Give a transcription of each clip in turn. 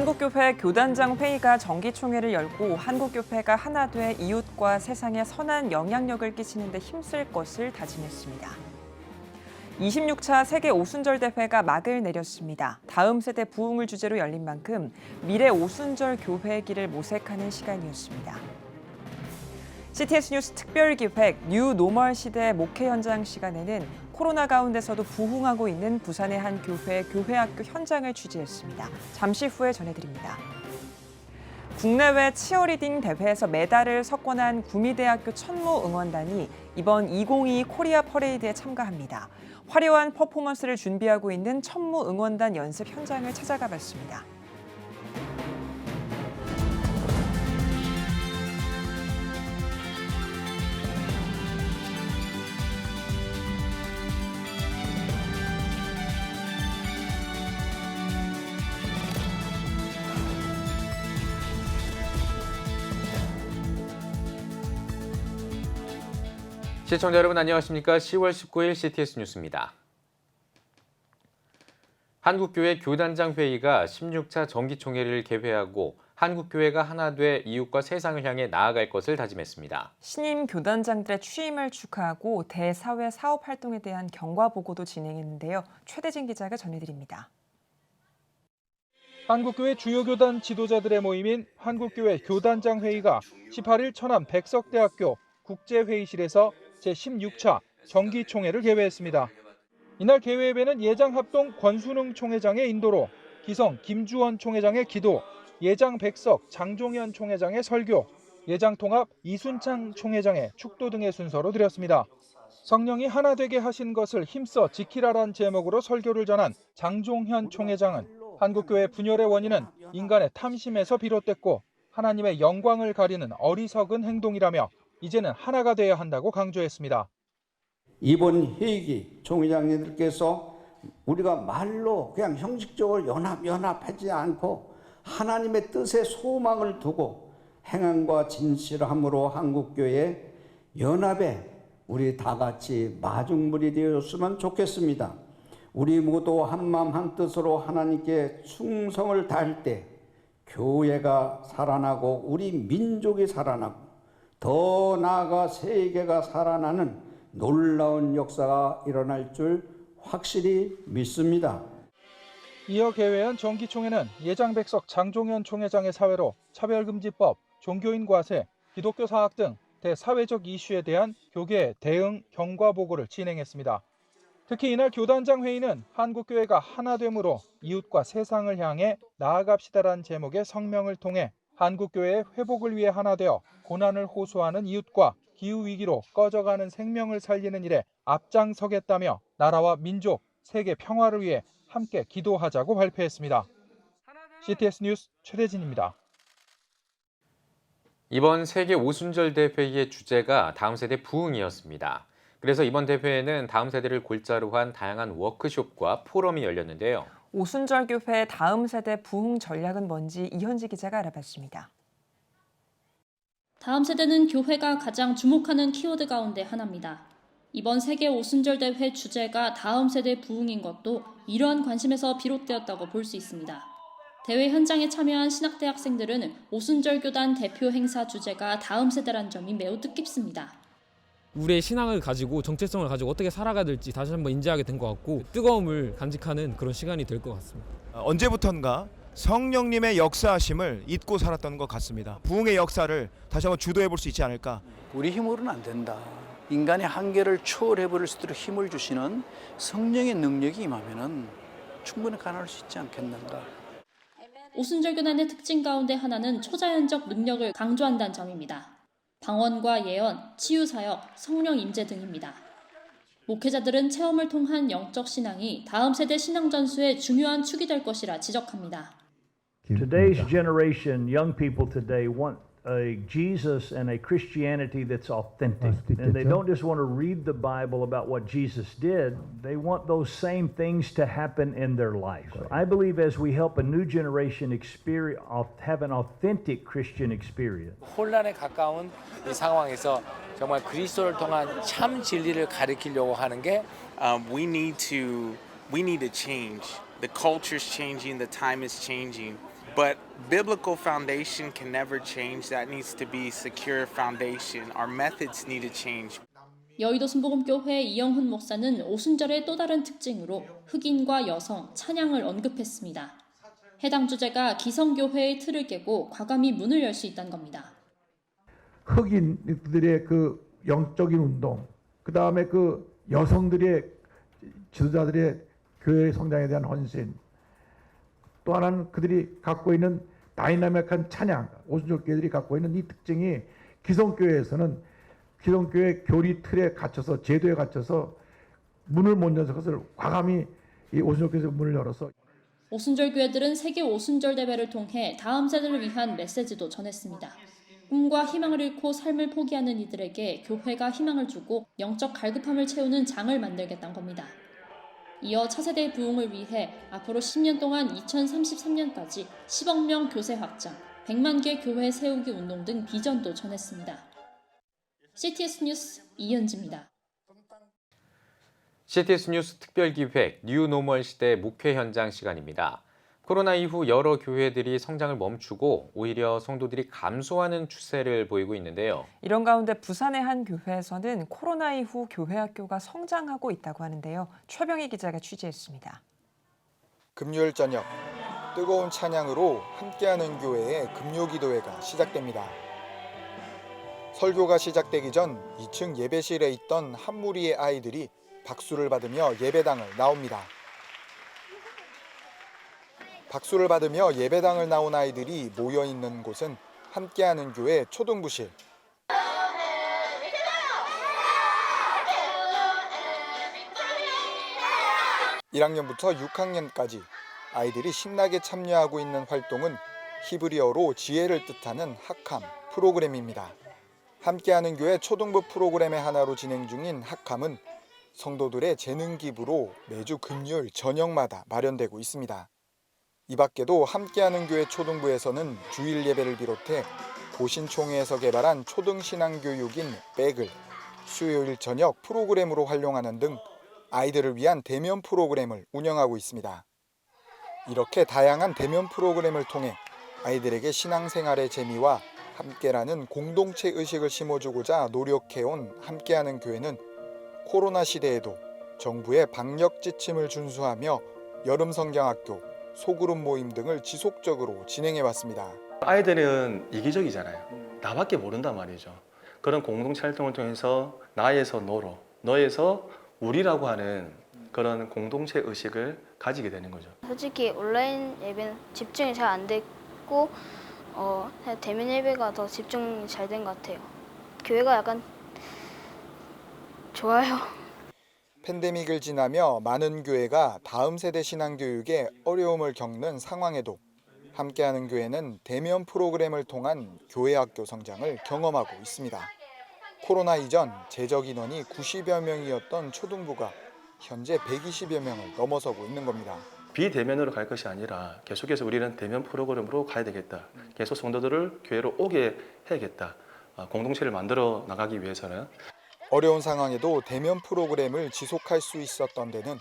한국교회 교단장 회의가 정기총회를 열고 한국교회가 하나 돼 이웃과 세상에 선한 영향력을 끼치는 데 힘쓸 것을 다짐했습니다. 26차 세계 오순절 대회가 막을 내렸습니다. 다음 세대 부흥을 주제로 열린 만큼 미래 오순절 교회의 길을 모색하는 시간이었습니다. CTS 뉴스 특별기획 뉴 노멀 시대 목회 현장 시간에는 코로나 가운데서도 부흥하고 있는 부산의 한 교회학교 현장을 취재했습니다. 잠시 후에 전해드립니다. 국내외 치어리딩 대회에서 메달을 석권한 구미대학교 천무 응원단이 이번 2022 코리아 퍼레이드에 참가합니다. 화려한 퍼포먼스를 준비하고 있는 천무 응원단 연습 현장을 찾아가 봤습니다. 시청자 여러분 안녕하십니까? 10월 19일 CTS 뉴스입니다. 한국교회 교단장 회의가 16차 정기총회를 개회하고 한국교회가 하나 돼 이웃과 세상을 향해 나아갈 것을 다짐했습니다. 신임 교단장들의 취임을 축하하고 대사회 사업 활동에 대한 경과 보고도 진행했는데요. 최대진 기자가 전해드립니다. 한국교회 주요 교단 지도자들의 모임인 한국교회 교단장 회의가 18일 천안 백석대학교 국제회의실에서 제16차 정기총회를 개회했습니다. 이날 개회에는 예장합동 권순흥 총회장의 인도로 기성 김주원 총회장의 기도, 예장 백석 장종현 총회장의 설교, 예장 통합 이순창 총회장의 축도 등의 순서로 드렸습니다. 성령이 하나 되게 하신 것을 힘써 지키라란 제목으로 설교를 전한 장종현 총회장은 한국교회 분열의 원인은 인간의 탐심에서 비롯됐고 하나님의 영광을 가리는 어리석은 행동이라며 이제는 하나가 되어야 한다고 강조했습니다. 이번 회의기 총회장님들께서 우리가 말로 그냥 형식적으로 연합하지 않고 하나님의 뜻에 소망을 두고 행함과 진실함으로 한국교회 연합에 우리 다 같이 마중물이 되었으면 좋겠습니다. 우리 모두 한마음 한뜻으로 하나님께 충성을 다할 때 교회가 살아나고 우리 민족이 살아나고 더 나아가 세계가 살아나는 놀라운 역사가 일어날 줄 확실히 믿습니다. 이어 개회한 정기총회는 예장백석 장종현 총회장의 사회로 차별금지법, 종교인 과세, 기독교 사학 등 대사회적 이슈에 대한 교계 대응 경과 보고를 진행했습니다. 특히 이날 교단장 회의는 한국교회가 하나됨으로 이웃과 세상을 향해 나아갑시다라는 제목의 성명을 통해 한국교회의 회복을 위해 하나되어 고난을 호소하는 이웃과 기후위기로 꺼져가는 생명을 살리는 일에 앞장서겠다며 나라와 민족, 세계 평화를 위해 함께 기도하자고 발표했습니다. CTS 뉴스 최대진입니다. 이번 세계 오순절 대회의 주제가 다음 세대 부흥이었습니다. 그래서 이번 대회에는 다음 세대를 골자로 한 다양한 워크숍과 포럼이 열렸는데요. 오순절 교회의 다음 세대 부흥 전략은 뭔지 이현지 기자가 알아봤습니다. 다음 세대는 교회가 가장 주목하는 키워드 가운데 하나입니다. 이번 세계 오순절 대회 주제가 다음 세대 부흥인 것도 이러한 관심에서 비롯되었다고 볼 수 있습니다. 대회 현장에 참여한 신학대 학생들은 오순절 교단 대표 행사 주제가 다음 세대란 점이 매우 뜻깊습니다. 우리의 신앙을 가지고 정체성을 가지고 어떻게 살아가야 될지 다시 한번 인지하게 된 것 같고 뜨거움을 간직하는 그런 시간이 될 것 같습니다. 언제부턴가 성령님의 역사하심을 잊고 살았던 것 같습니다. 부흥의 역사를 다시 한번 주도해 볼 수 있지 않을까. 우리 힘으로는 안 된다. 인간의 한계를 초월해 버릴 수 있도록 힘을 주시는 성령의 능력이 임하면은 충분히 가능할 수 있지 않겠는가. 오순절 교단의 특징 가운데 하나는 초자연적 능력을 강조한다는 점입니다. 방언과 예언, 치유사역, 성령 임재 등입니다. 목회자들은 체험을 통한 영적 신앙이 다음 세대 신앙 전수의 중요한 축이 될 것이라 지적합니다. Today's generation, young people today want a Jesus and a Christianity that's authentic. And they don't just want to read the Bible about what Jesus did, they want those same things to happen in their life. I believe as we help a new generation have an authentic Christian experience. 혼란에 가까운 이 상황에서 정말 그리스도를 통한 참 진리를 가르치려고 하는 게 we need to change. The culture's changing, the time is changing. But biblical foundation can never change. That needs to be secure foundation. Our methods need to change. 여의도 순복음교회 이영훈 목사는 오순절의 또 다른 특징으로 흑인과 여성, 찬양을 언급했습니다. 해당 주제가 기성교회의 틀을 깨고 과감히 문을 열 수 있다는 겁니다. 흑인들의 그 영적인 운동, 그 다음에 그 여성들의 지도자들의 교회 성장에 대한 헌신, 또 하나는 그들이 갖고 있는 다이나믹한 찬양, 오순절 교회들이 갖고 있는 이 특징이 기성교회에서는 기성교회 교리 틀에 갇혀서 제도에 갇혀서 문을 못 열어서 그것을 과감히 이 오순절 교회에서 문을 열어서 오순절 교회들은 세계 오순절 대회를 통해 다음 세대를 위한 메시지도 전했습니다. 꿈과 희망을 잃고 삶을 포기하는 이들에게 교회가 희망을 주고 영적 갈급함을 채우는 장을 만들겠다는 겁니다. 이어 차세대 부흥을 위해 앞으로 10년 동안 2033년까지 10억 명 교세 확장, 100만 개 교회 세우기 운동 등 비전도 전했습니다. CTS 뉴스 이현지입니다. CTS 뉴스 특별기획 뉴노멀 시대 목회 현장 시간입니다. 코로나 이후 여러 교회들이 성장을 멈추고 오히려 성도들이 감소하는 추세를 보이고 있는데요. 이런 가운데 부산의 한 교회에서는 코로나 이후 교회 학교가 성장하고 있다고 하는데요. 최병희 기자가 취재했습니다. 금요일 저녁 뜨거운 찬양으로 함께하는 교회의 금요기도회가 시작됩니다. 설교가 시작되기 전 2층 예배실에 있던 한 무리의 아이들이 박수를 받으며 예배당을 나옵니다. 박수를 받으며 예배당을 나온 아이들이 모여 있는 곳은 함께하는 교회 초등부실. 1학년부터 6학년까지 아이들이 신나게 참여하고 있는 활동은 히브리어로 지혜를 뜻하는 학함 프로그램입니다. 함께하는 교회 초등부 프로그램의 하나로 진행 중인 학함은 성도들의 재능 기부로 매주 금요일 저녁마다 마련되고 있습니다. 이 밖에도 함께하는 교회 초등부에서는 주일 예배를 비롯해 보신총회에서 개발한 초등신앙교육인 백을 수요일 저녁 프로그램으로 활용하는 등 아이들을 위한 대면 프로그램을 운영하고 있습니다. 이렇게 다양한 대면 프로그램을 통해 아이들에게 신앙생활의 재미와 함께라는 공동체 의식을 심어주고자 노력해온 함께하는 교회는 코로나 시대에도 정부의 방역 지침을 준수하며 여름 성경학교, 소그룹 모임 등을 지속적으로 진행해왔습니다. 아이들은 이기적이잖아요. 나밖에 모른단 말이죠. 그런 공동체 활동을 통해서 나에서 너로, 너에서 우리라고 하는 그런 공동체 의식을 가지게 되는 거죠. 솔직히 온라인 예배는 집중이 잘 안 됐고 대면 예배가 더 집중이 잘 된 것 같아요. 교회가 약간 좋아요. 팬데믹을 지나며 많은 교회가 다음 세대 신앙교육에 어려움을 겪는 상황에도 함께하는 교회는 대면 프로그램을 통한 교회 학교 성장을 경험하고 있습니다. 코로나 이전 재적 인원이 90여 명이었던 초등부가 현재 120여 명을 넘어서고 있는 겁니다. 비대면으로 갈 것이 아니라 계속해서 우리는 대면 프로그램으로 가야 되겠다. 계속 성도들을 교회로 오게 해야겠다. 공동체를 만들어 나가기 위해서는. 어려운 상황에도 대면 프로그램을 지속할 수 있었던 데는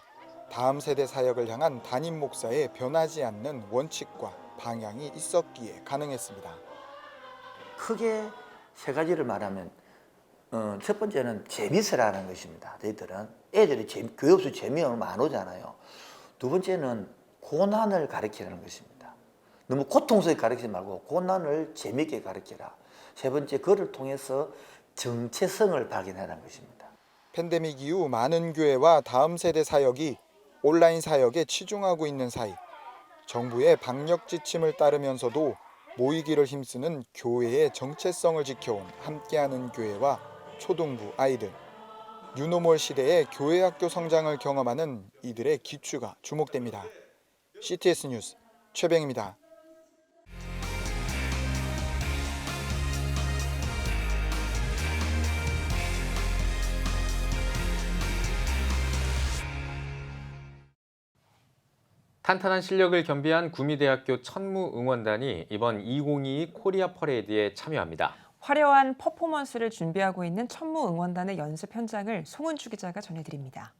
다음 세대 사역을 향한 담임 목사의 변하지 않는 원칙과 방향이 있었기에 가능했습니다. 크게 세 가지를 말하면 첫 번째는 재미있으라는 것입니다. 저희들은 애들이 교회 없이 재미없으면 안 오잖아요. 두 번째는 고난을 가르치는 것입니다. 너무 고통스럽게 가르치지 말고 고난을 재미있게 가르치라. 세 번째, 그를 통해서 정체성을 발견하는 것입니다. 팬데믹 이후 많은 교회와 다음 세대 사역이 온라인 사역에 치중하고 있는 사이 정부의 방역 지침을 따르면서도 모이기를 힘쓰는 교회의 정체성을 지켜온 함께하는 교회와 초등부 아이들. 뉴노멀 시대의 교회 학교 성장을 경험하는 이들의 기추가 주목됩니다. CTS 뉴스 최병입니다. 탄탄한 실력을 겸비한 구미대학교 천무응원단이 이번 2022 코리아 퍼레이드에 참여합니다. 화려한 퍼포먼스를 준비하고 있는 천무응원단의 연습 현장을 송은주 기자가 전해드립니다.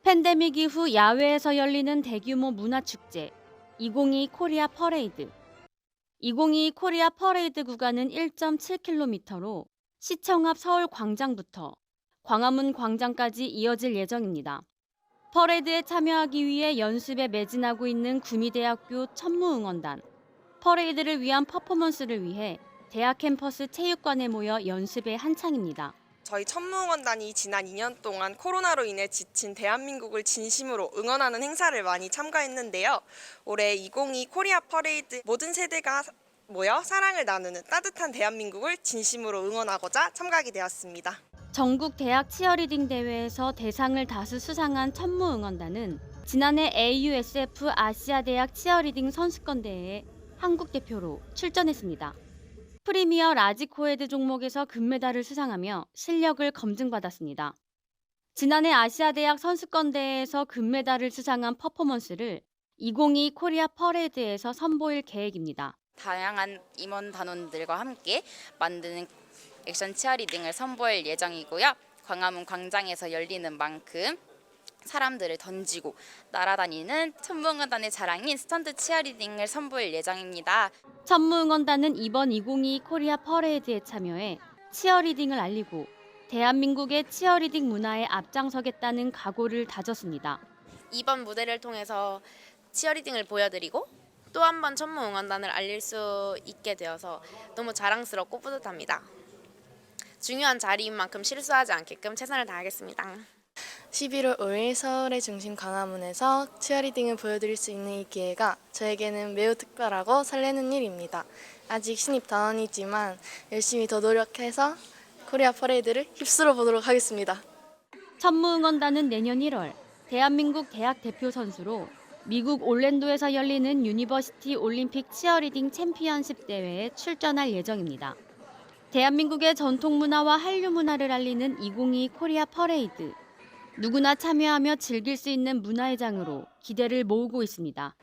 팬데믹 이후 야외에서 열리는 대규모 문화축제. 2022 코리아 퍼레이드. 2022 코리아 퍼레이드 구간은 1.7km로 시청 앞 서울 광장부터 광화문 광장까지 이어질 예정입니다. 퍼레이드에 참여하기 위해 연습에 매진하고 있는 구미대학교 천무응원단. 퍼레이드를 위한 퍼포먼스를 위해 대학 캠퍼스 체육관에 모여 연습에 한창입니다. 저희 천무응원단이 지난 2년 동안 코로나로 인해 지친 대한민국을 진심으로 응원하는 행사를 많이 참가했는데요. 올해 2022 코리아 퍼레이드 모든 세대가 모여 사랑을 나누는 따뜻한 대한민국을 진심으로 응원하고자 참가하게 되었습니다. 전국 대학 치어리딩 대회에서 대상을 다수 수상한 천무응원단은 지난해 AUSF 아시아 대학 치어리딩 선수권 대회에 한국 대표로 출전했습니다. 프리미어 라지 코에드 종목에서 금메달을 수상하며 실력을 검증받았습니다. 지난해 아시아 대학 선수권 대회에서 금메달을 수상한 퍼포먼스를 2022 코리아 퍼레이드에서 선보일 계획입니다. 다양한 임원 단원들과 함께 만드는 액션 치어리딩을 선보일 예정이고요. 광화문 광장에서 열리는 만큼 사람들을 던지고 날아다니는 천무응원단의 자랑인 스턴트 치어리딩을 선보일 예정입니다. 천무응원단은 이번 2022 코리아 퍼레이드에 참여해 치어리딩을 알리고 대한민국의 치어리딩 문화에 앞장서겠다는 각오를 다졌습니다. 이번 무대를 통해서 치어리딩을 보여드리고 또 한 번 천무응원단을 알릴 수 있게 되어서 너무 자랑스럽고 뿌듯합니다. 중요한 자리인 만큼 실수하지 않게끔 최선을 다하겠습니다. 11월 5일 서울의 중심 광화문에서 치어리딩을 보여드릴 수 있는 이 기회가 저에게는 매우 특별하고 설레는 일입니다. 아직 신입 단원이지만 열심히 더 노력해서 코리아 퍼레이드를 휩쓸어 보도록 하겠습니다. 천무응원단은 내년 1월 대한민국 대학 대표 선수로 미국 올랜도에서 열리는 유니버시티 올림픽 치어리딩 챔피언십 대회에 출전할 예정입니다. 대한민국의 전통 문화와 한류 문화를 알리는 2022 코리아 퍼레이드. 누구나 참여하며 즐길 수 있는 문화의 장으로 기대를 모으고 있습니다.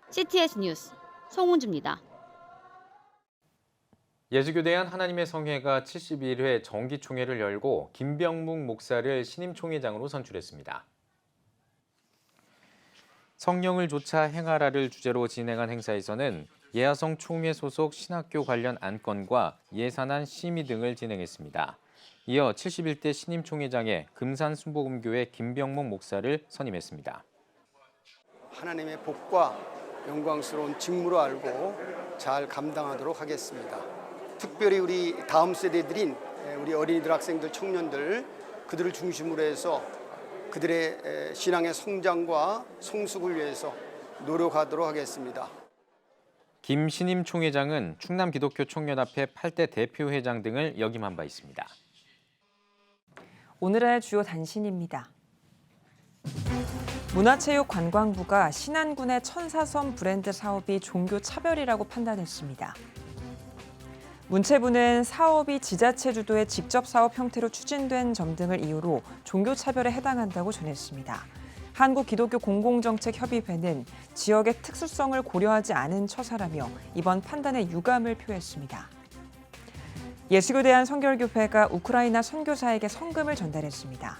CTS 뉴스 송은주입니다. 예수교대한 하나님의 성회가 71회 정기총회를 열고 김병묵 목사를 신임 총회장으로 선출했습니다. 성령을 좇아 행하라를 주제로 진행한 행사에서는 예하성 총회 소속 신학교 관련 안건과 예산안 심의 등을 진행했습니다. 이어 71대 신임 총회장에 금산 순복음교회 김병묵 목사를 선임했습니다. 하나님의 복과 영광스러운 직무로 알고 잘 감당하도록 하겠습니다. 특별히 우리 다음 세대들인 우리 어린이들, 학생들, 청년들 그들을 중심으로 해서 그들의 신앙의 성장과 성숙을 위해서 노력하도록 하겠습니다. 김 신임 총회장은 충남기독교총연합회 8대 대표회장 등을 역임한 바 있습니다. 오늘의 주요 단신입니다. 문화체육관광부가 신안군의 천사섬 브랜드 사업이 종교 차별이라고 판단했습니다. 문체부는 사업이 지자체 주도의 직접 사업 형태로 추진된 점 등을 이유로 종교 차별에 해당한다고 전했습니다. 한국기독교공공정책협의회는 지역의 특수성을 고려하지 않은 처사라며 이번 판단에 유감을 표했습니다. 예수교대한 선결교회가 우크라이나 선교사에게 성금을 전달했습니다.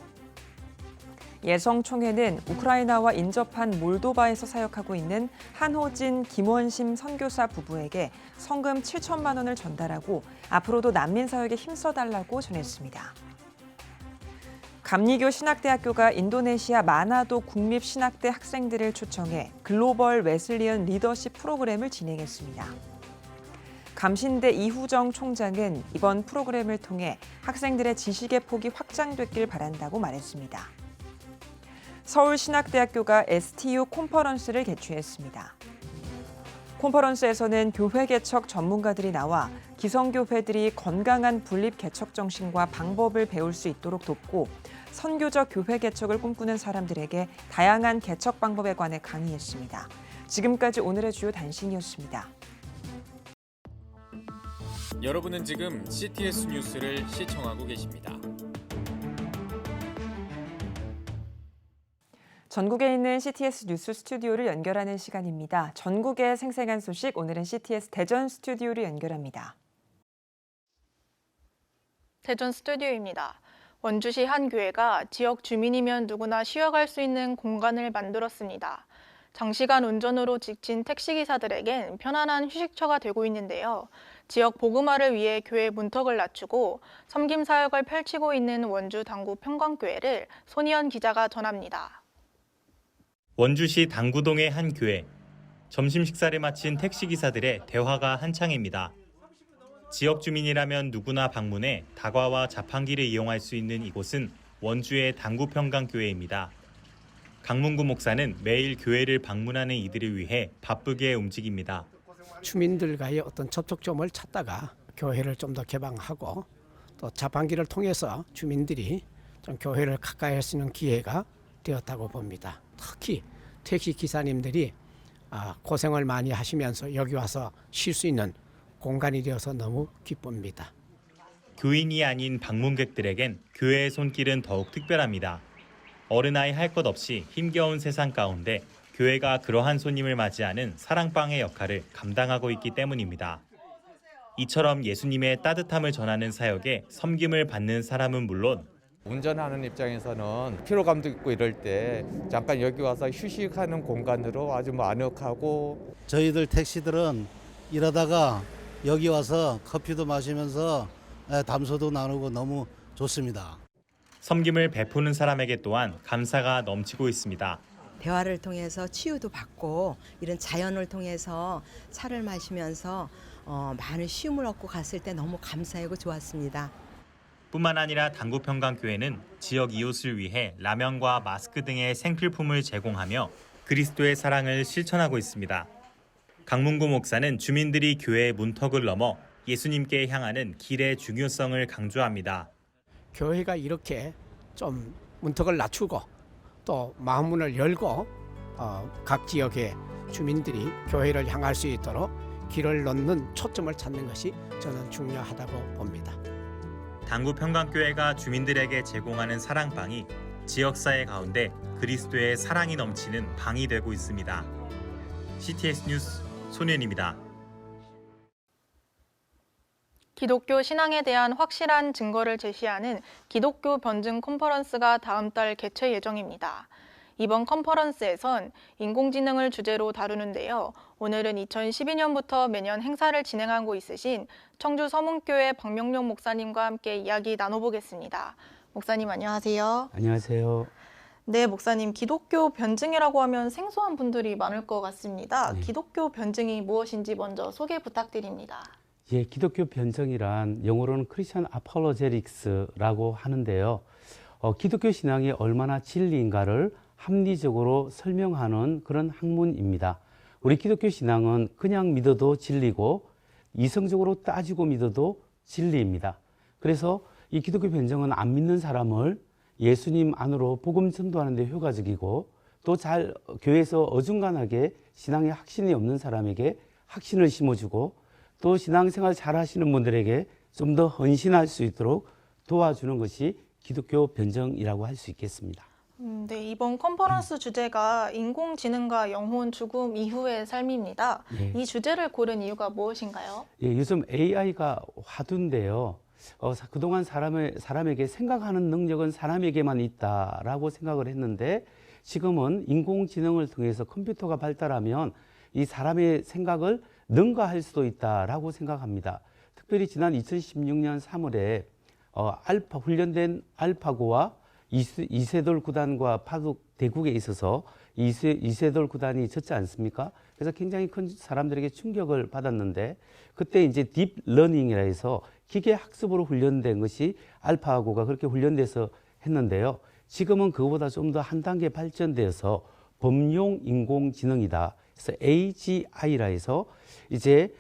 예성총회는 우크라이나와 인접한 몰도바에서 사역하고 있는 한호진, 김원심 선교사 부부에게 성금 7천만 원을 전달하고 앞으로도 난민 사역에 힘써달라고 전했습니다. 감리교 신학대학교가 인도네시아 마나도 국립신학대 학생들을 초청해 글로벌 웨슬리언 리더십 프로그램을 진행했습니다. 감신대 이후정 총장은 이번 프로그램을 통해 학생들의 지식의 폭이 확장됐길 바란다고 말했습니다. 서울신학대학교가 STU 콘퍼런스를 개최했습니다. 콘퍼런스에서는 교회 개척 전문가들이 나와 기성교회들이 건강한 분립 개척 정신과 방법을 배울 수 있도록 돕고 선교적 교회 개척을 꿈꾸는 사람들에게 다양한 개척 방법에 관해 강의했습니다. 지금까지 오늘의 주요 단신이었습니다. 여러분은 지금 CTS 뉴스를 시청하고 계십니다. 전국에 있는 CTS 뉴스 스튜디오를 연결하는 시간입니다. 전국의 생생한 소식, 오늘은 CTS 대전 스튜디오를 연결합니다. 대전 스튜디오입니다. 원주시 한 교회가 지역 주민이면 누구나 쉬어갈 수 있는 공간을 만들었습니다. 장시간 운전으로 지친 택시기사들에겐 편안한 휴식처가 되고 있는데요. 지역 복음화를 위해 교회 문턱을 낮추고 섬김 사역을 펼치고 있는 원주 당구 평강교회를 손희연 기자가 전합니다. 원주시 당구동의 한 교회. 점심 식사를 마친 택시기사들의 대화가 한창입니다. 지역 주민이라면 누구나 방문해 다과와 자판기를 이용할 수 있는 이곳은 원주의 당구평강교회입니다. 강문구 목사는 매일 교회를 방문하는 이들을 위해 바쁘게 움직입니다. 주민들과의 어떤 접촉점을 찾다가 교회를 좀 더 개방하고 또 자판기를 통해서 주민들이 좀 교회를 가까이 할 수 있는 기회가 되었다고 봅니다. 특히 택시 기사님들이 고생을 많이 하시면서 여기 와서 쉴 수 있는 공간이 되어서 너무 기쁩니다. 교인이 아닌 방문객들에겐 교회의 손길은 더욱 특별합니다. 어른아이 할 것 없이 힘겨운 세상 가운데 교회가 그러한 손님을 맞이하는 사랑방의 역할을 감당하고 있기 때문입니다. 이처럼 예수님의 따뜻함을 전하는 사역에 섬김을 받는 사람은 물론 운전하는 입장에서는 피로감도 있고 이럴 때 잠깐 여기 와서 휴식하는 공간으로 아주 아늑하고, 저희들 택시들은 일하다가 여기 와서 커피도 마시면서 담소도 나누고 너무 좋습니다. 섬김을 베푸는 사람에게 또한 감사가 넘치고 있습니다. 대화를 통해서 치유도 받고 이런 자연을 통해서 차를 마시면서 많은 쉼을 얻고 갔을 때 너무 감사하고 좋았습니다. 뿐만 아니라 당구평강교회는 지역 이웃을 위해 라면과 마스크 등의 생필품을 제공하며 그리스도의 사랑을 실천하고 있습니다. 강문구 목사는 주민들이 교회의 문턱을 넘어 예수님께 향하는 길의 중요성을 강조합니다. 교회가 이렇게 좀 문턱을 낮추고 또 마음문을 열고 각 지역의 주민들이 교회를 향할 수 있도록 길을 넣는 초점을 찾는 것이 저는 중요하다고 봅니다. 당구평강교회가 주민들에게 제공하는 사랑방이 지역사회 가운데 그리스도의 사랑이 넘치는 방이 되고 있습니다. CTS 뉴스 손현입니다. 기독교 신앙에 대한 확실한 증거를 제시하는 기독교 변증 컨퍼런스가 다음 달 개최 예정입니다. 이번 컨퍼런스에선 인공지능을 주제로 다루는데요. 오늘은 2012년부터 매년 행사를 진행하고 있으신 청주 서문교회 박명룡 목사님과 함께 이야기 나눠보겠습니다. 목사님 안녕하세요. 안녕하세요. 네, 목사님, 기독교 변증이라고 하면 생소한 분들이 많을 것 같습니다. 기독교 변증이 무엇인지 먼저 소개 부탁드립니다. 예, 기독교 변증이란 영어로는 크리스천 아폴로제틱스라고 하는데요. 기독교 신앙이 얼마나 진리인가를 합리적으로 설명하는 그런 학문입니다. 우리 기독교 신앙은 그냥 믿어도 진리고 이성적으로 따지고 믿어도 진리입니다. 그래서 이 기독교 변증은 안 믿는 사람을 예수님 안으로 복음 전도하는 데 효과적이고 또 잘 교회에서 어중간하게 신앙에 확신이 없는 사람에게 확신을 심어주고 또 신앙생활 잘 하시는 분들에게 좀 더 헌신할 수 있도록 도와주는 것이 기독교 변증이라고 할 수 있겠습니다. 네, 이번 컨퍼런스 주제가 인공지능과 영혼 죽음 이후의 삶입니다. 예. 이 주제를 고른 이유가 무엇인가요? 예, 요즘 AI가 화두인데요. 그동안 사람에게 생각하는 능력은 사람에게만 있다라고 생각을 했는데 지금은 인공지능을 통해서 컴퓨터가 발달하면 이 사람의 생각을 능가할 수도 있다라고 생각합니다. 특별히 지난 2016년 3월에 훈련된 알파고와 이세돌 구단과 파독 대국에 있어서 이세돌 구단이 졌지 않습니까? 그래서 굉장히 큰 사람들에게 충격을 받았는데 그때 이제 딥러닝이라 해서 기계 학습으로 훈련된 것이 알파고가 그렇게 훈련돼서 했는데요. 지금은 그거보다 좀 더 한 단계 발전되어서 범용 인공지능이다. 그래서 AGI라 해서 이제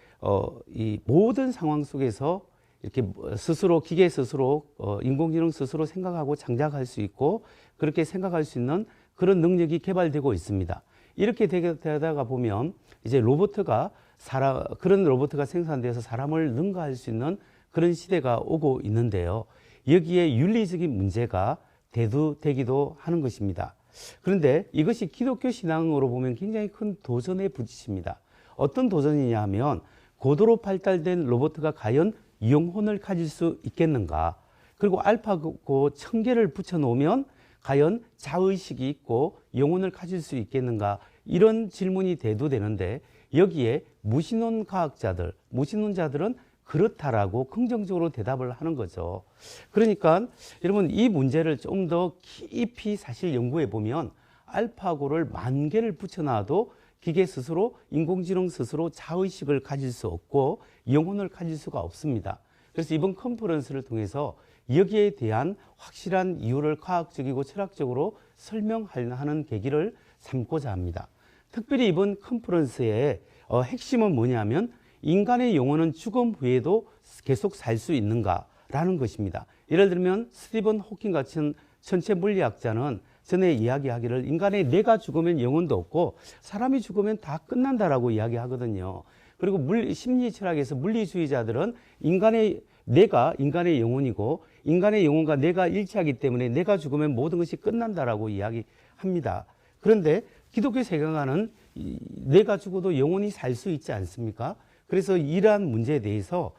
이 모든 상황 속에서 이렇게 스스로 기계 스스로 인공지능 스스로 생각하고 창작할 수 있고 그렇게 생각할 수 있는 그런 능력이 개발되고 있습니다. 이렇게 되다가 보면 이제 그런 로봇가 생산돼서 사람을 능가할 수 있는 그런 시대가 오고 있는데요. 여기에 윤리적인 문제가 대두되기도 하는 것입니다. 그런데 이것이 기독교 신앙으로 보면 굉장히 큰 도전에 부딪힙니다. 어떤 도전이냐 하면 고도로 발달된 로봇가 과연 영혼을 가질 수 있겠는가? 그리고 알파고 1000개를 붙여놓으면 과연 자의식이 있고 영혼을 가질 수 있겠는가, 이런 질문이 돼도 되는데, 여기에 무신론 과학자들, 무신론자들은 그렇다라고 긍정적으로 대답을 하는 거죠. 그러니까 여러분, 이 문제를 좀 더 깊이 사실 연구해 보면 알파고를 10,000개를 붙여놔도 기계 스스로, 인공지능 스스로 자의식을 가질 수 없고 영혼을 가질 수가 없습니다. 그래서 이번 컨퍼런스를 통해서 여기에 대한 확실한 이유를 과학적이고 철학적으로 설명하는 계기를 삼고자 합니다. 특별히 이번 컨퍼런스의 핵심은 뭐냐면, 인간의 영혼은 죽음 후에도 계속 살 수 있는가라는 것입니다. 예를 들면 스티븐 호킹 같은 천체 물리학자는 전에 이야기하기를 인간의 뇌가 죽으면 영혼도 없고 사람이 죽으면 다 끝난다라고 이야기하거든요. 그리고 심리 철학에서 물리주의자들은 인간의 뇌가 인간의 영혼이고 인간의 영혼과 뇌가 일치하기 때문에 뇌가 죽으면 모든 것이 끝난다라고 이야기합니다. 그런데 기독교 세계관은 뇌가 죽어도 영혼이 살 수 있지 않습니까? 그래서 이러한 문제에 대해서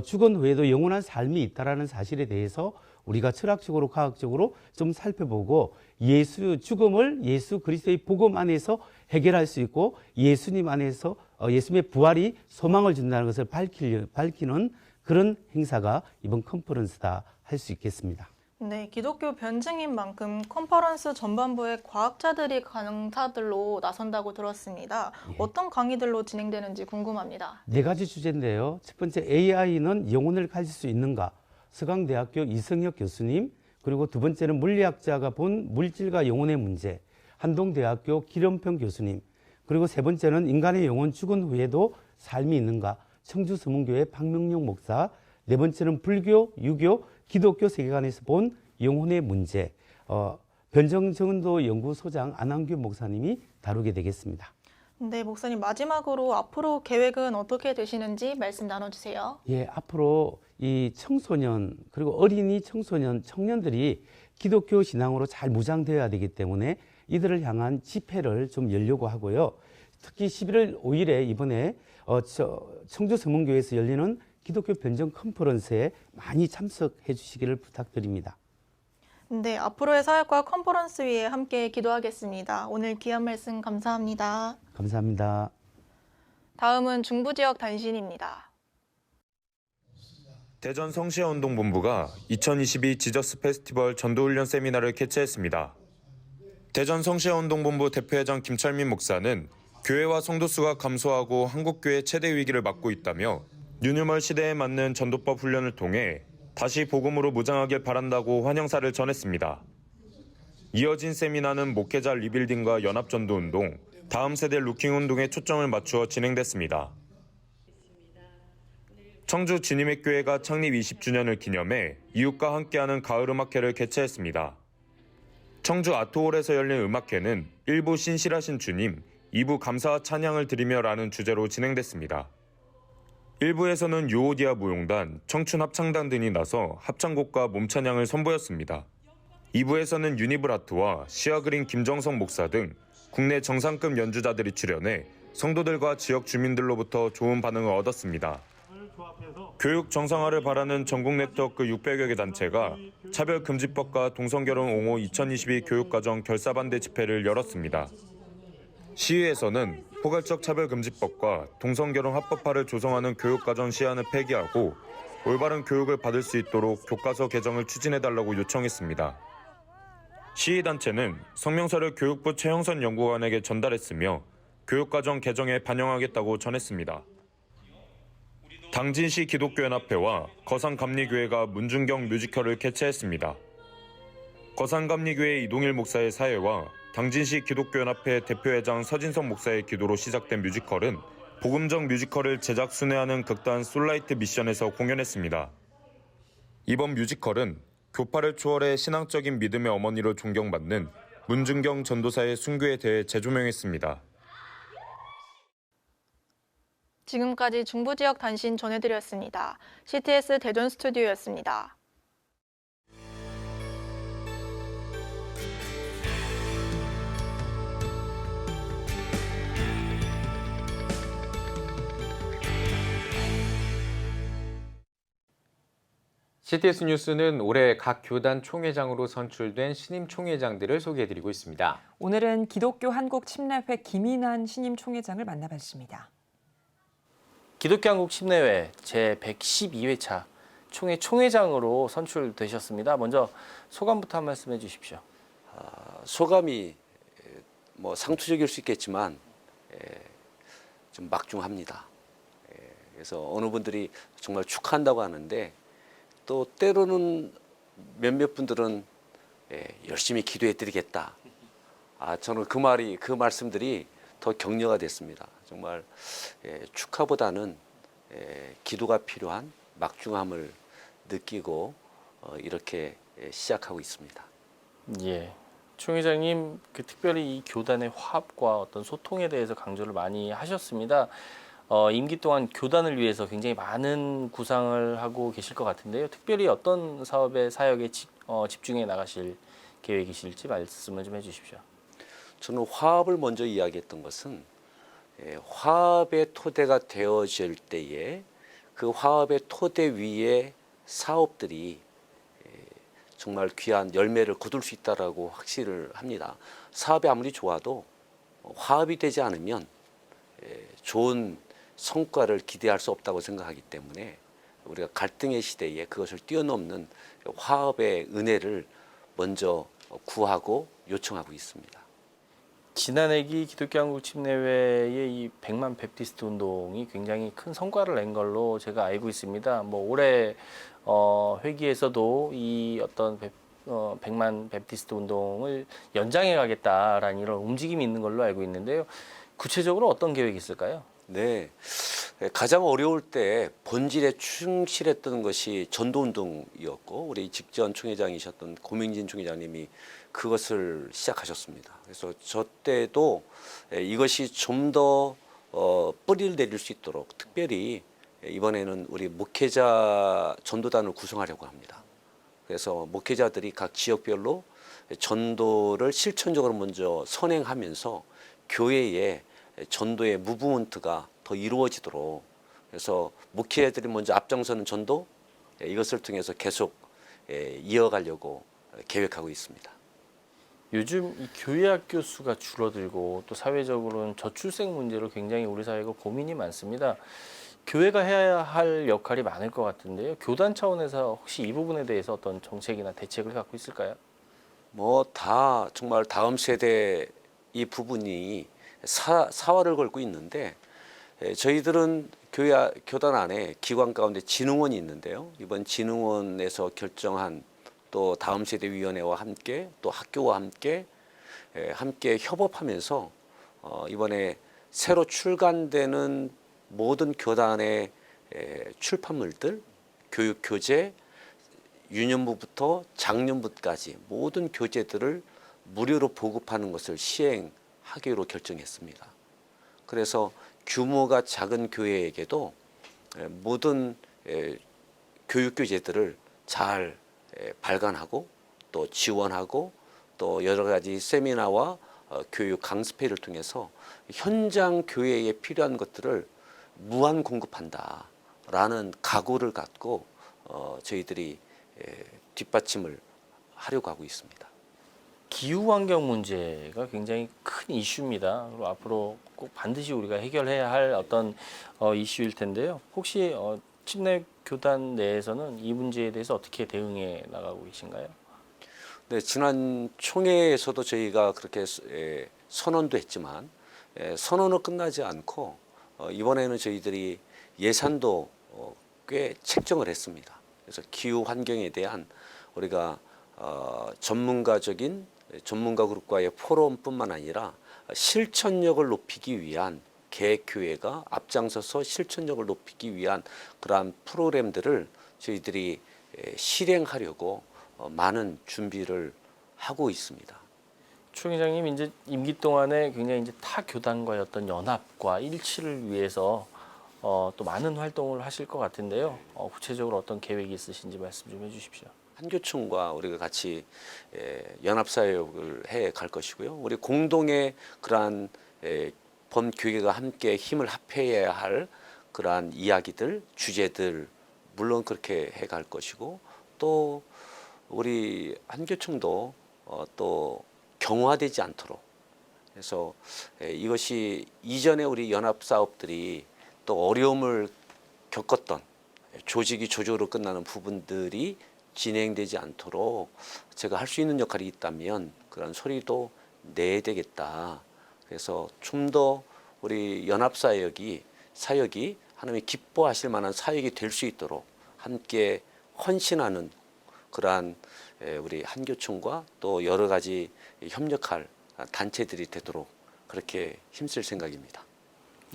죽은 후에도 영원한 삶이 있다는 사실에 대해서 우리가 철학적으로 과학적으로 좀 살펴보고, 죽음을 예수 그리스도의 복음 안에서 해결할 수 있고 예수님 안에서 예수님의 부활이 소망을 준다는 것을 밝히는 그런 행사가 이번 컨퍼런스다 할 수 있겠습니다. 네, 기독교 변증인 만큼 컨퍼런스 전반부에 과학자들이 강사들로 나선다고 들었습니다. 예. 어떤 강의들로 진행되는지 궁금합니다. 4가지 주제인데요. 첫 번째, AI는 영혼을 가질 수 있는가? 서강대학교 이성혁 교수님. 그리고 두 번째는 물리학자가 본 물질과 영혼의 문제, 한동대학교 기련평 교수님. 그리고 세 번째는 인간의 영혼 죽은 후에도 삶이 있는가? 청주서문교회 박명용 목사. 네 번째는 불교, 유교, 기독교 세계관에서 본 영혼의 문제, 변정전도 연구소장 안한규 목사님이 다루게 되겠습니다. 네, 목사님, 마지막으로 앞으로 계획은 어떻게 되시는지 말씀 나눠주세요. 예, 앞으로 이 청소년, 그리고 어린이 청소년, 청년들이 기독교 신앙으로 잘 무장되어야 되기 때문에 이들을 향한 집회를 좀 열려고 하고요. 특히 11월 5일에 이번에 청주서문교회에서 열리는 기독교 변증 컨퍼런스에 많이 참석해 주시기를 부탁드립니다. 네, 앞으로의 사역과 컨퍼런스 위에 함께 기도하겠습니다. 오늘 귀한 말씀 감사합니다. 감사합니다. 다음은 중부지역 단신입니다. 대전 성시운동본부가 2022 지저스 페스티벌 전도훈련 세미나를 개최했습니다. 대전 성시운동본부 대표회장 김철민 목사는 교회와 성도 수가 감소하고 한국교회 최대 위기를 맞고 있다며 뉴노멀 시대에 맞는 전도법 훈련을 통해 다시 복음으로 무장하길 바란다고 환영사를 전했습니다. 이어진 세미나는 목회자 리빌딩과 연합전도운동, 다음 세대 루킹운동에 초점을 맞추어 진행됐습니다. 청주 진임의 교회가 창립 20주년을 기념해 이웃과 함께하는 가을음악회를 개최했습니다. 청주 아트홀에서 열린 음악회는 1부 신실하신 주님, 2부 감사와 찬양을 드리며라는 주제로 진행됐습니다. 1부에서는 유오디아 무용단, 청춘합창단 등이 나서 합창곡과 몸찬양을 선보였습니다. 2부에서는 유니브라트와 시아그린 김정성 목사 등 국내 정상급 연주자들이 출연해 성도들과 지역 주민들로부터 좋은 반응을 얻었습니다. 교육 정상화를 바라는 전국 네트워크 600여 개 단체가 차별금지법과 동성결혼 옹호 2022 교육과정 결사반대 집회를 열었습니다. 시위에서는 포괄적 차별금지법과 동성결혼 합법화를 조성하는 교육과정 시안을 폐기하고 올바른 교육을 받을 수 있도록 교과서 개정을 추진해달라고 요청했습니다. 시위단체는 성명서를 교육부 최형선 연구관에게 전달했으며 교육과정 개정에 반영하겠다고 전했습니다. 당진시 기독교연합회와 거산감리교회가 문중경 뮤지컬을 개최했습니다. 거산감리교회 이동일 목사의 사회와 당진시 기독교연합회 대표회장 서진성 목사의 기도로 시작된 뮤지컬은 복음적 뮤지컬을 제작 순회하는 극단 솔라이트 미션에서 공연했습니다. 이번 뮤지컬은 교파를 초월해 신앙적인 믿음의 어머니로 존경받는 문중경 전도사의 순교에 대해 재조명했습니다. 지금까지 중부지역 단신 전해드렸습니다. CTS 대전 스튜디오였습니다. CTS 뉴스는 올해 각 교단 총회장으로 선출된 신임 총회장들을 소개해드리고 있습니다. 오늘은 기독교 한국침례회 김인환 신임 총회장을 만나봤습니다. 기독교 한국 침례회 제112회차 총회 총회장으로 선출되셨습니다. 먼저 소감부터 한 말씀해 주십시오. 소감이 뭐 상투적일 수 있겠지만 좀 막중합니다. 그래서 어느 분들이 정말 축하한다고 하는데 또 때로는 몇몇 분들은 열심히 기도해드리겠다. 저는 그 말씀들이 더 격려가 됐습니다. 정말 축하보다는 기도가 필요한 막중함을 느끼고 이렇게 시작하고 있습니다. 예, 총 회장님 특별히 이 교단의 화합과 어떤 소통에 대해서 강조를 많이 하셨습니다. 임기 동안 교단을 위해서 굉장히 많은 구상을 하고 계실 것 같은데요. 특별히 어떤 사역에 집중해 나가실 계획이실지 말씀을 좀 해주십시오. 저는 화합을 먼저 이야기했던 것은 화합의 토대가 되어질 때에 그 화합의 토대 위에 사업들이 정말 귀한 열매를 거둘 수 있다라고 확신을 합니다. 사업이 아무리 좋아도 화합이 되지 않으면 좋은 성과를 기대할 수 없다고 생각하기 때문에 우리가 갈등의 시대에 그것을 뛰어넘는 화합의 은혜를 먼저 구하고 요청하고 있습니다. 지난해기 기독교 한국 침례회의 이 100만 베프티스트 운동이 굉장히 큰 성과를 낸 걸로 제가 알고 있습니다. 뭐 올해 회기에서도 이 어떤 100만 베프티스트 운동을 연장해 가겠다라는 이런 움직임이 있는 걸로 알고 있는데요. 구체적으로 어떤 계획이 있을까요? 네, 가장 어려울 때 본질에 충실했던 것이 전도운동이었고 우리 직전 총회장이셨던 고명진 총회장님이 그것을 시작하셨습니다. 그래서 저 때도 이것이 좀 더 뿌리를 내릴 수 있도록 특별히 이번에는 우리 목회자 전도단을 구성하려고 합니다. 그래서 목회자들이 각 지역별로 전도를 실천적으로 먼저 선행하면서 교회에 전도의 무브먼트가 더 이루어지도록 그래서 목회자들이 먼저 앞장서는 전도 이것을 통해서 계속 이어가려고 계획하고 있습니다. 요즘 이 교회 학교 수가 줄어들고 또 사회적으로는 저출생 문제로 굉장히 우리 사회가 고민이 많습니다. 교회가 해야 할 역할이 많을 것 같은데요. 교단 차원에서 혹시 이 부분에 대해서 어떤 정책이나 대책을 갖고 있을까요? 뭐 다 정말 다음 세대 이 부분이 사활을 걸고 있는데 저희들은 교단 안에 기관 가운데 진흥원이 있는데요. 이번 진흥원에서 결정한 또 다음 세대 위원회와 함께 또 학교와 함께 협업하면서 이번에 새로 출간되는 모든 교단의 출판물들, 교육 교재, 유년부부터 장년부까지 모든 교재들을 무료로 보급하는 것을 시행하기로 결정했습니다. 그래서 규모가 작은 교회에게도 모든 교육 교재들을 잘 발간하고 또 지원하고 또 여러 가지 세미나와 교육 강습회를 통해서 현장 교회에 필요한 것들을 무한 공급한다라는 각오를 갖고 저희들이 뒷받침을 하려고 하고 있습니다. 기후환경 문제가 굉장히 큰 이슈입니다. 그리고 앞으로 꼭 반드시 우리가 해결해야 할 어떤 이슈일 텐데요. 혹시 침례 교단 내에서는 이 문제에 대해서 어떻게 대응해 나가고 계신가요? 네, 지난 총회에서도 저희가 그렇게 선언도 했지만 선언은 끝나지 않고 이번에는 저희들이 예산도 꽤 책정을 했습니다. 그래서 기후 환경에 대한 우리가 전문가 그룹과의 포럼뿐만 아니라 실천력을 높이기 위한 계획교회가 앞장서서 실천력을 높이기 위한 그러한 프로그램들을 저희들이 실행하려고 많은 준비를 하고 있습니다. 총 회장님 이제 임기 동안에 굉장히 이제 타 교단과의 어떤 연합과 일치를 위해서 또 많은 활동을 하실 것 같은데요. 구체적으로 어떤 계획이 있으신지 말씀 좀 해주십시오. 한교총과 우리가 같이 연합사역을 해 갈 것이고요. 우리 공동의 그러한 범교회가 함께 힘을 합해야 할 그러한 이야기들, 주제들 물론 그렇게 해 갈 것이고 또 우리 한교총도 또 경화되지 않도록, 그래서 이것이 이전에 우리 연합 사업들이 또 어려움을 겪었던 조직이 조직으로 끝나는 부분들이 진행되지 않도록 제가 할 수 있는 역할이 있다면 그런 소리도 내야 되겠다. 그래서 좀 더 우리 연합 사역이 하나님이 기뻐하실 만한 사역이 될 수 있도록 함께 헌신하는 그러한 우리 한교총과 또 여러 가지 협력할 단체들이 되도록 그렇게 힘쓸 생각입니다.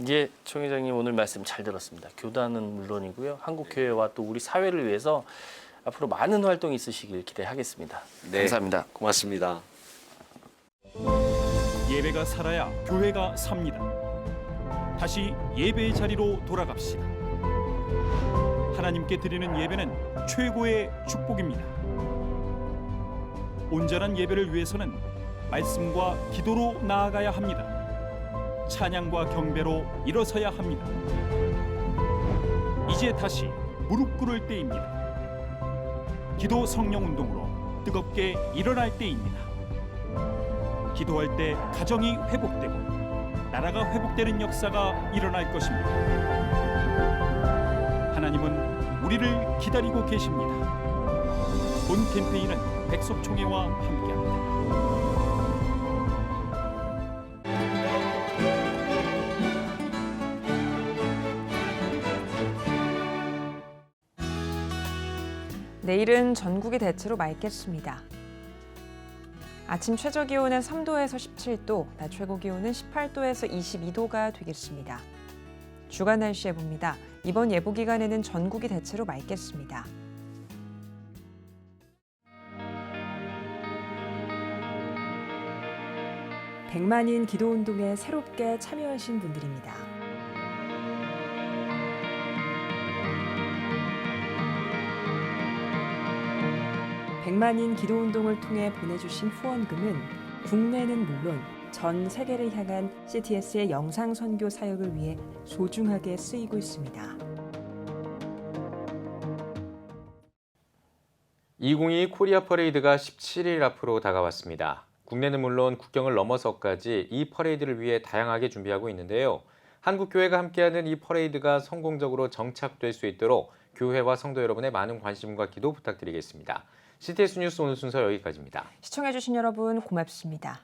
예, 총회장님 오늘 말씀 잘 들었습니다. 교단은 물론이고요. 한국교회와 또 우리 사회를 위해서 앞으로 많은 활동이 있으시길 기대하겠습니다. 네, 감사합니다. 고맙습니다. 예배가 살아야 교회가 삽니다. 다시 예배의 자리로 돌아갑시다. 하나님께 드리는 예배는 최고의 축복입니다. 온전한 예배를 위해서는 말씀과 기도로 나아가야 합니다. 찬양과 경배로 일어서야 합니다. 이제 다시 무릎 꿇을 때입니다. 기도 성령 운동으로 뜨겁게 일어날 때입니다. 기도할 때 가정이 회복되고 나라가 회복되는 역사가 일어날 것입니다. 하나님은 우리를 기다리고 계십니다. 본 캠페인은 백석총회와 함께합니다. 내일은 전국이 대체로 맑겠습니다. 아침 최저 기온은 3도에서 17도, 낮 최고 기온은 18도에서 22도가 되겠습니다. 주간 날씨 예보입니다. 이번 예보 기간에는 전국이 대체로 맑겠습니다. 백만인 기도운동에 새롭게 참여하신 분들입니다. 백만인 기도운동을 통해 보내주신 후원금은 국내는 물론 전 세계를 향한 CTS의 영상 선교 사역을 위해 소중하게 쓰이고 있습니다. 2022 코리아 퍼레이드가 17일 앞으로 다가왔습니다. 국내는 물론 국경을 넘어서까지 이 퍼레이드를 위해 다양하게 준비하고 있는데요. 한국교회가 함께하는 이 퍼레이드가 성공적으로 정착될 수 있도록 교회와 성도 여러분의 많은 관심과 기도 부탁드리겠습니다. CTS 뉴스 오늘 순서 여기까지입니다. 시청해주신 여러분 고맙습니다.